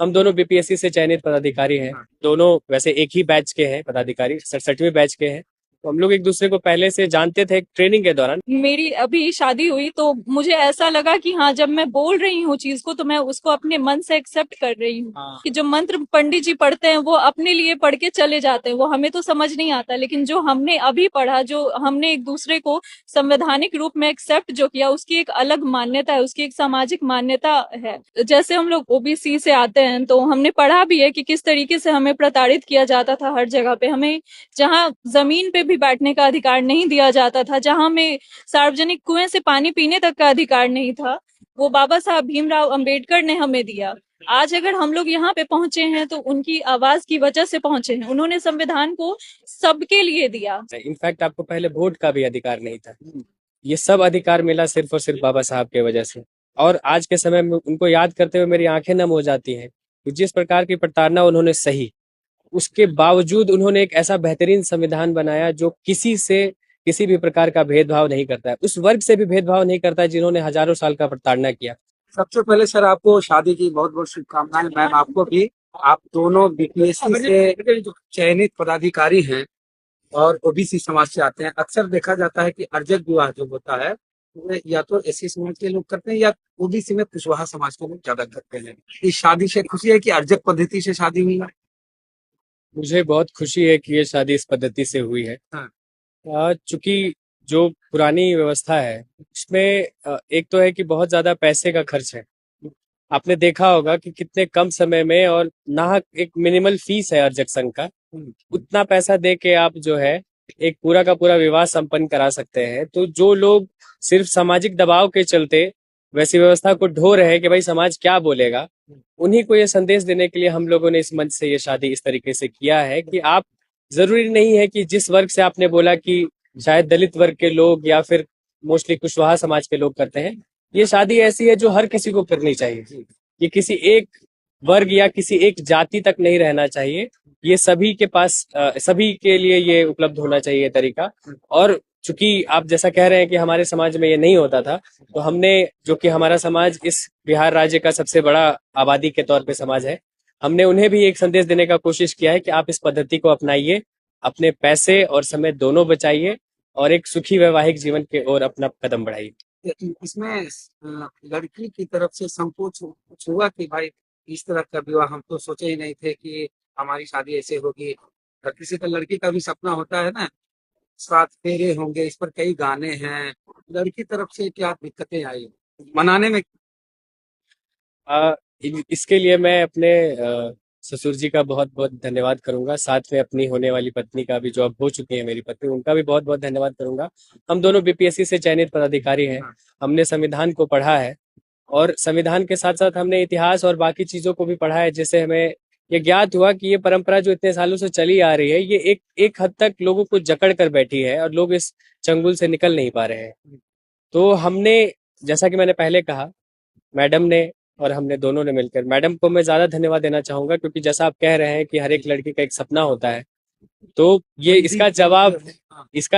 हम दोनों बीपीएससी से चयनित पदाधिकारी हैं। दोनों वैसे एक ही बैच के हैं पदाधिकारी, 67वें बैच के हैं। तो हम लोग एक दूसरे को पहले से जानते थे ट्रेनिंग के दौरान। मेरी अभी शादी हुई तो मुझे ऐसा लगा कि हाँ, जब मैं बोल रही हूँ चीज को तो मैं उसको अपने मन से एक्सेप्ट कर रही हूँ। कि जो मंत्र पंडित जी पढ़ते हैं वो अपने लिए पढ़ के चले जाते हैं, वो हमें तो समझ नहीं आता, लेकिन जो हमने अभी पढ़ा, जो हमने एक दूसरे को संवैधानिक रूप में एक्सेप्ट जो किया, उसकी एक अलग मान्यता है, उसकी एक सामाजिक मान्यता है। जैसे हम लोग ओबीसी से आते हैं तो हमने पढ़ा भी है कि किस तरीके से हमें प्रताड़ित किया जाता था हर जगह पे। हमें जहाँ जमीन पे भी बैठने का अधिकार नहीं दिया जाता था, जहाँ हमें सार्वजनिक कुएं से पानी पीने तक का अधिकार नहीं था, वो बाबा साहब भीमराव अंबेडकर ने हमें दिया। आज अगर हम लोग यहाँ पे पहुंचे हैं तो उनकी आवाज की वजह से पहुंचे हैं। उन्होंने संविधान को सबके लिए दिया। इनफैक्ट आपको पहले वोट का भी अधिकार नहीं था। ये सब अधिकार मिला सिर्फ और सिर्फ बाबा साहब के वजह से। और आज के समय में उनको याद करते हुए मेरी आंखें नम हो जाती हैं कि जिस प्रकार की प्रताड़ना उन्होंने सही, उसके बावजूद उन्होंने एक ऐसा बेहतरीन संविधान बनाया जो किसी से किसी भी प्रकार का भेदभाव नहीं करता है, उस वर्ग से भी भेदभाव नहीं करता है जिन्होंने हजारों साल का प्रताड़ना किया। सबसे पहले सर आपको शादी की बहुत बहुत शुभकामनाएं। मैम आपको भी। आप दोनों बीपीएससी से चयनित पदाधिकारी हैं और ओबीसी समाज से आते हैं। अक्सर देखा जाता है कि अर्जक विवाह जो होता है वो या तो एससी समाज के लोग करते हैं या ओबीसी में कुशवाहा समाज के लोग ज्यादा करते हैं। इस शादी से खुशी है कि अर्जक पद्धति से शादी हुई है? मुझे बहुत खुशी है कि ये शादी इस पद्धति से हुई है। चूंकि जो पुरानी व्यवस्था है उसमें एक तो है कि बहुत ज्यादा पैसे का खर्च है। आपने देखा होगा कि कितने कम समय में और नाहक एक मिनिमल फीस है अर्जक संघ का, उतना पैसा दे के आप जो है एक पूरा का पूरा विवाह संपन्न करा सकते हैं। तो जो लोग सिर्फ सामाजिक दबाव के चलते वैसी व्यवस्था को ढो रहे हैं कि भाई समाज क्या बोलेगा, उन्हीं को ये संदेश देने के लिए हम लोगों ने इस मंच से ये शादी इस तरीके से किया है कि आप, जरूरी नहीं है कि जिस वर्ग से आपने बोला कि शायद दलित वर्ग के लोग या फिर मोस्टली कुशवाहा समाज के लोग करते हैं, ये शादी ऐसी है जो हर किसी को करनी चाहिए। ये किसी एक वर्ग या किसी एक जाति तक नहीं रहना चाहिए। ये सभी के पास सभी के लिए ये उपलब्ध होना चाहिए तरीका। और चूंकि आप जैसा कह रहे हैं कि हमारे समाज में ये नहीं होता था, तो हमने, जो कि हमारा समाज इस बिहार राज्य का सबसे बड़ा आबादी के तौर पे समाज है, हमने उन्हें भी एक संदेश देने का कोशिश किया है कि आप इस पद्धति को अपनाइए, अपने पैसे और समय दोनों बचाइए और एक सुखी वैवाहिक जीवन की ओर अपना कदम बढ़ाइए। इसमें लड़की की तरफ से संकोच कुछ हुआ कि भाई इस तरह का विवाह हम तो सोचे ही नहीं थे कि हमारी शादी ऐसे होगी? किसी का लड़की का भी सपना होता है ना, 7 फेरे होंगे, इस पर कई गाने हैं। लड़की तरफ से क्या दिक्कतें आई मनाने में? इसके लिए मैं अपने ससुर जी का बहुत बहुत धन्यवाद करूंगा, साथ में अपनी होने वाली पत्नी का भी, जो अब हो चुकी है मेरी पत्नी, उनका भी बहुत बहुत धन्यवाद करूंगा। हम दोनों बीपीएससी से चयनित पदाधिकारी हैं। हमने संविधान को पढ़ा है और संविधान के साथ साथ हमने इतिहास और बाकी चीजों को भी पढ़ा है, जिससे हमें ये ज्ञात हुआ कि ये परंपरा जो इतने सालों से चली आ रही है, ये एक एक हद तक लोगों को जकड़ कर बैठी है और लोग इस चंगुल से निकल नहीं पा रहे हैं। तो हमने, जैसा कि मैंने पहले कहा, मैडम ने और हमने दोनों ने मिलकर, मैडम को मैं ज्यादा धन्यवाद देना चाहूंगा क्योंकि जैसा आप कह रहे हैं कि हर एक लड़की का एक सपना होता है, तो ये इसका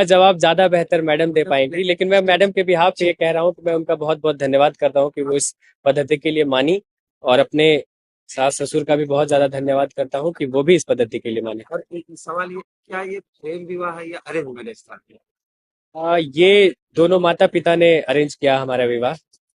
जवाब ज्यादा बेहतर मैडम दे पाएंगी। लेकिन मैं मैडम के बिहाफ पे ये कह रहा हूँ कि मैं उनका बहुत बहुत धन्यवाद करता हूँ कि वो इस पद्धति के लिए मानी, और अपने सास ससुर का भी बहुत ज्यादा धन्यवाद करता हूँ कि वो भी इस पद्धति के लिए माने। और एक सवाल ये, क्या ये प्रेम विवाह है या अरेंज मैरिज था? ये दोनों माता पिता ने अरेंज किया हमारा विवाह।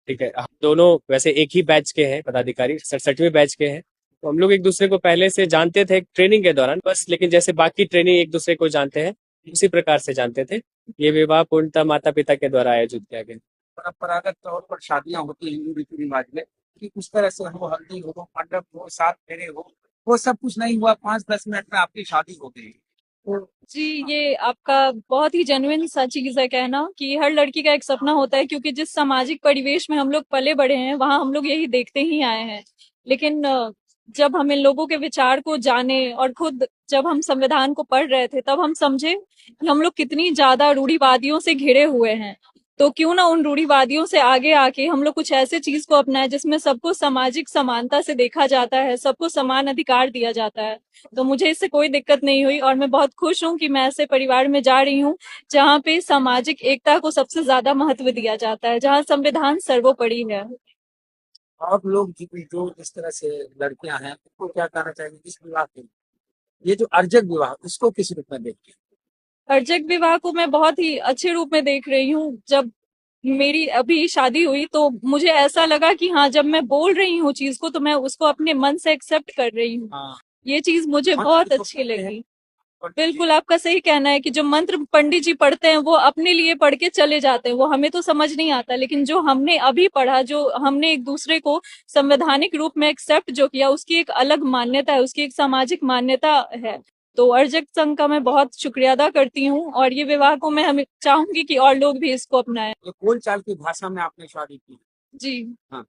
ठीक है, हम दोनों वैसे एक ही बैच के हैं पदाधिकारी, 67वें बैच के हैं। तो हम लोग एक दूसरे को पहले से जानते थे ट्रेनिंग के दौरान बस, लेकिन जैसे बाकी ट्रेनिंग एक दूसरे को जानते हैं उसी प्रकार से जानते थे। ये विवाह पूर्णतः माता पिता के द्वारा आयोजित किया गया। परंपरागत तौर पर शादियां होती है हिंदू रीति रिवाज में कि उस तरह से हो, हल्दी हो, मंडप हो, 7 फेरे हो, वो सब कुछ नहीं हुआ। 5-10 मिनट में आपकी शादी हो गई। तो जी, ये आपका बहुत ही जेन्युइन सा चीज है कहना कि हर लड़की का एक सपना होता है, क्योंकि जिस सामाजिक परिवेश में हम लोग पले बड़े हैं वहां हम लोग यही देखते ही आए हैं। लेकिन जब हम इन लोगों के विचार को जाने और खुद जब हम संविधान को पढ़ रहे थे तब हम समझे कि हम लोग कितनी ज्यादा रूढ़िवादियों से घिरे हुए हैं। तो क्यों ना उन रूढ़िवादियों से आगे आके हम लोग कुछ ऐसे चीज को अपनाएं जिसमें सबको सामाजिक समानता से देखा जाता है, सबको समान अधिकार दिया जाता है। तो मुझे इससे कोई दिक्कत नहीं हुई और मैं बहुत खुश हूँ कि मैं ऐसे परिवार में जा रही हूँ जहाँ पे सामाजिक एकता को सबसे ज्यादा महत्व दिया जाता है, जहाँ संविधान सर्वोपरि है। और लोग जो इस तरह से लड़कियां हैं उनको क्या कहना चाहेंगे इस विवाह के लिए? ये जो अर्जक विवाह इसको किस रूप में देखते अर्जक विवाह को मैं बहुत ही अच्छे रूप में देख रही हूँ। जब मेरी अभी शादी हुई तो मुझे ऐसा लगा कि हाँ, जब मैं बोल रही हूँ चीज को तो मैं उसको अपने मन से एक्सेप्ट कर रही हूँ। हाँ, ये चीज मुझे मंत्र बहुत तो अच्छी पढ़ते हैं लगी। और बिल्कुल आपका सही कहना है कि जो मंत्र पंडित जी पढ़ते हैं वो अपने लिए पढ़ के चले जाते हैं, वो हमें तो समझ नहीं आता, लेकिन जो हमने अभी पढ़ा, जो हमने एक दूसरे को संवैधानिक रूप में एक्सेप्ट जो किया, उसकी एक अलग मान्यता है, उसकी एक सामाजिक मान्यता है। तो अर्जक संघ का मैं बहुत शुक्रिया अदा करती हूँ और ये विवाह को मैं हमें चाहूंगी कि और लोग भी इसको अपनाएं। ये बोल चाल की भाषा में आपने शादी की। जी। हाँ,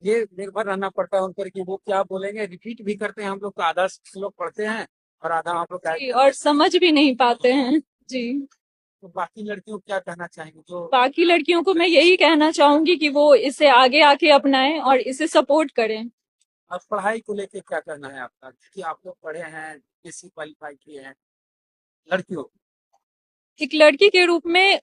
ये निर्भर रहना पड़ता है उन पर कि वो क्या बोलेंगे। रिपीट भी करते हैं हम लोग, तो आधा श्लोक पढ़ते हैं और आधा हम लोग गायब जी, करते और समझ भी नहीं पाते हैं। जी। हैं। तो बाकी लड़कियों को क्या कहना चाहेंगे जो बाकी लड़कियों को मैं यही कहना चाहूंगी कि वो इसे आगे आके अपनाएं और इसे सपोर्ट करें। अब पढ़ाई को लेके क्या करना है आपका, क्योंकि आप लोग पढ़े हैं, बीएससी क्वालिफाई किए हैं, लड़कियों को? एक लड़की के रूप में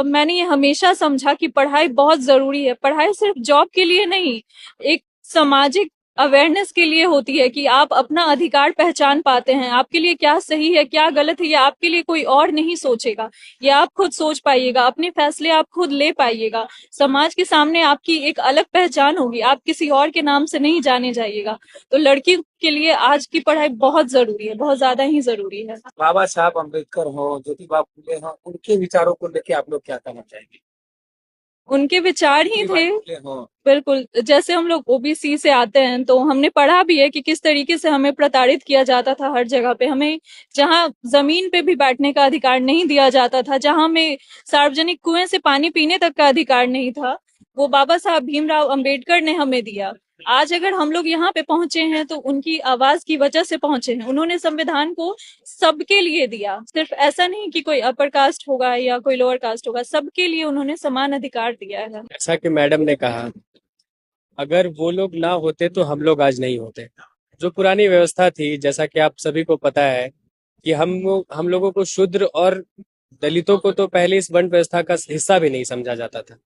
मैंने ये हमेशा समझा कि पढ़ाई बहुत जरूरी है। पढ़ाई सिर्फ जॉब के लिए नहीं, एक सामाजिक अवेयरनेस के लिए होती है कि आप अपना अधिकार पहचान पाते हैं। आपके लिए क्या सही है, क्या गलत है, ये आपके लिए कोई और नहीं सोचेगा। ये आप खुद सोच पाइएगा, अपने फैसले आप खुद ले पाइएगा। समाज के सामने आपकी एक अलग पहचान होगी, आप किसी और के नाम से नहीं जाने जाइएगा। तो लड़की के लिए आज की पढ़ाई बहुत जरूरी है, बहुत ज्यादा ही जरूरी है। बाबा साहब अम्बेडकर हो, ज्योतिबा फुले हो, उनके विचारों को लेके आप लोग क्या कहना चाहेंगे? उनके विचार ही ज्योतिबा थे। फुले हो। बिल्कुल, जैसे हम लोग ओबीसी से आते हैं तो हमने पढ़ा भी है कि किस तरीके से हमें प्रताड़ित किया जाता था हर जगह पे। हमें जहाँ जमीन पे भी बैठने का अधिकार नहीं दिया जाता था, जहाँ हमें सार्वजनिक कुएं से पानी पीने तक का अधिकार नहीं था, वो बाबा साहब भीमराव अंबेडकर ने हमें दिया। आज अगर हम लोग यहाँ पे पहुंचे हैं तो उनकी आवाज की वजह से पहुंचे हैं। उन्होंने संविधान को सबके लिए दिया, सिर्फ ऐसा नहीं कि कोई अपर कास्ट होगा या कोई लोअर कास्ट होगा, सबके लिए उन्होंने समान अधिकार दिया है। जैसा कि मैडम ने कहा, अगर वो लोग ना होते तो हम लोग आज नहीं होते। जो पुरानी व्यवस्था थी, जैसा कि आप सभी को पता है कि हम लोगों को शूद्र और दलितों को तो पहले इस वर्ण व्यवस्था का हिस्सा भी नहीं समझा जाता था।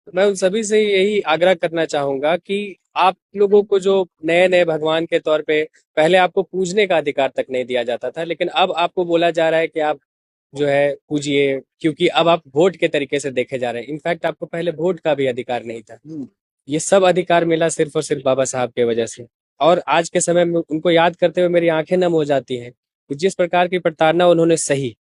तो मैं उन सभी से यही आग्रह करना चाहूंगा कि आप लोगों को जो नए नए भगवान के तौर पे पहले आपको पूजने का अधिकार तक नहीं दिया जाता था, लेकिन अब आपको बोला जा रहा है कि आप जो है पूजिए, क्योंकि अब आप वोट के तरीके से देखे जा रहे हैं। इनफैक्ट आपको पहले वोट का भी अधिकार नहीं था। ये सब अधिकार मिला सिर्फ और सिर्फ बाबा साहब की वजह से। और आज के समय में उनको याद करते हुए मेरी आंखें नम हो जाती हैं कि जिस प्रकार की प्रताड़ना उन्होंने सही,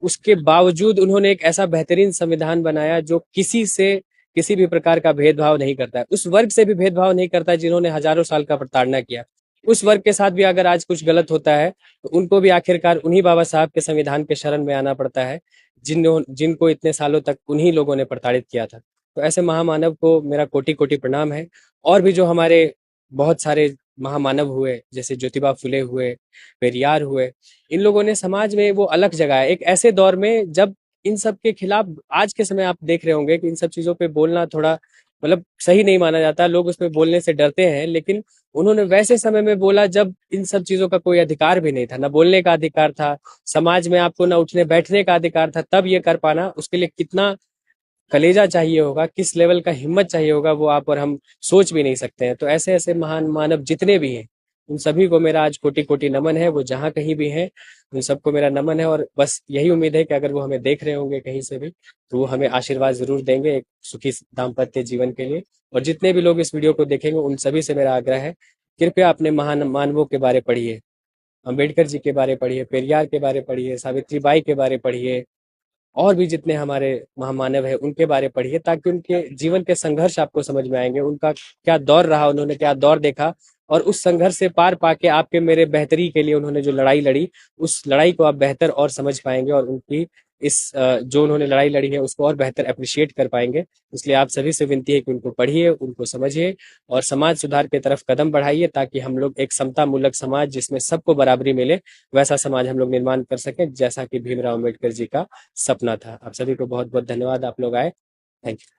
उसके बावजूद उन्होंने एक ऐसा बेहतरीन संविधान बनाया जो किसी से किसी भी प्रकार का भेदभाव नहीं करता है, उस वर्ग से भी भेदभाव नहीं करता है जिन्होंने हजारों साल का प्रताड़ना किया। उस वर्ग के साथ भी अगर आज कुछ गलत होता है तो उनको भी आखिरकार उन्हीं बाबा साहब के संविधान के शरण में आना पड़ता है, जिनको इतने सालों तक उन्हीं लोगों ने प्रताड़ित किया था। तो ऐसे महामानव को मेरा कोटि कोटि प्रणाम है। और भी जो हमारे बहुत सारे महामानव हुए, जैसे ज्योतिबा फुले हुए, पेरियार हुए, इन लोगों ने समाज में वो अलग जगह है। एक ऐसे दौर में जब इन सब के खिलाफ, आज के समय आप देख रहे होंगे कि इन सब चीजों पे बोलना थोड़ा मतलब सही नहीं माना जाता, लोग उसमें बोलने से डरते हैं, लेकिन उन्होंने वैसे समय में बोला जब इन सब चीजों का कोई अधिकार भी नहीं था, ना बोलने का अधिकार था, समाज में आपको ना उठने बैठने का अधिकार था। तब ये कर पाना, उसके लिए कितना कलेजा चाहिए होगा, किस लेवल का हिम्मत चाहिए होगा, वो आप और हम सोच भी नहीं सकते हैं। तो ऐसे ऐसे महान मानव जितने भी हैं, उन सभी को मेरा आज कोटि कोटि नमन है। वो जहाँ कहीं भी हैं, उन सबको मेरा नमन है। और बस यही उम्मीद है कि अगर वो हमें देख रहे होंगे कहीं से भी, तो वो हमें आशीर्वाद जरूर देंगे एक सुखी दाम्पत्य जीवन के लिए। और जितने भी लोग इस वीडियो को देखेंगे, उन सभी से मेरा आग्रह है, कृपया अपने महान मानवों के बारे पढ़िए, अम्बेडकर जी के बारे पढ़िए, पेरियार के बारे पढ़िए, सावित्री बाई के बारे पढ़िए, और भी जितने हमारे महामानव है उनके बारे पढ़िए, ताकि उनके जीवन के संघर्ष आपको समझ में आएंगे। उनका क्या दौर रहा, उन्होंने क्या दौर देखा, और उस संघर्ष से पार पाके आपके मेरे बेहतरी के लिए उन्होंने जो लड़ाई लड़ी, उस लड़ाई को आप बेहतर और समझ पाएंगे, और उनकी इस जो उन्होंने लड़ाई लड़ी है उसको और बेहतर अप्रिशिएट कर पाएंगे। इसलिए आप सभी से विनती है कि उनको पढ़िए, उनको समझिए और समाज सुधार की तरफ कदम बढ़ाइए, ताकि हम लोग एक समता मूलक समाज जिसमें सबको बराबरी मिले, वैसा समाज हम लोग निर्माण कर सकें, जैसा कि भीमराव अम्बेडकर जी का सपना था। आप सभी को बहुत बहुत धन्यवाद, आप लोग आए। Thank you.